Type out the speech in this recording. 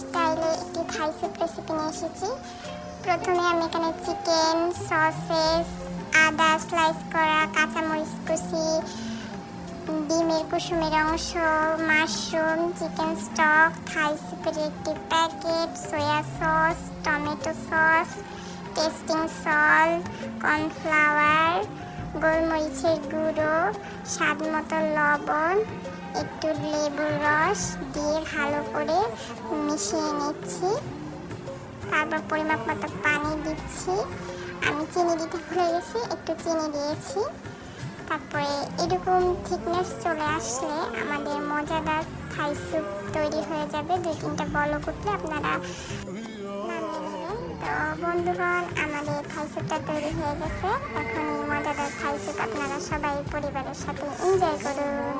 স্টাইলে একটি Thai soup recipe নিয়ে এসেছি। প্রথমে আমি এখানে চিকেন, সসেস, আদা স্লাইস করা, কাঁচামরিচ কুচি, ডিমের কুসুমের অংশ, মাশরুম, চিকেন স্টক, থাই স্যুপের একটি packet, soya sauce, tomato sauce, testing salt, cornflour, গোলমরিচের গুঁড়ো, স্বাদ মতো লবণ, একটু লেবুর রস দিয়ে ভালো করে মিশিয়ে নিচ্ছি। তারপর পরিমাপ মতো পানি দিচ্ছি। আমি চিনি দিতে ভুলে গেছি, একটু চিনি দিয়েছি। তারপরে এরকম থিকনেস চলে আসলে আমাদের মজাদার থাই স্যুপ তৈরি হয়ে যাবে। 2-3টা বলক উঠলে আপনারা নামিয়ে নেবেন। তো বন্ধুগণ, আমাদের থাই স্যুপটা তৈরি হয়ে গেছে। এখন এই মজাদার থাই স্যুপ আপনারা সবাই পরিবারের সাথে এনজয় করুন।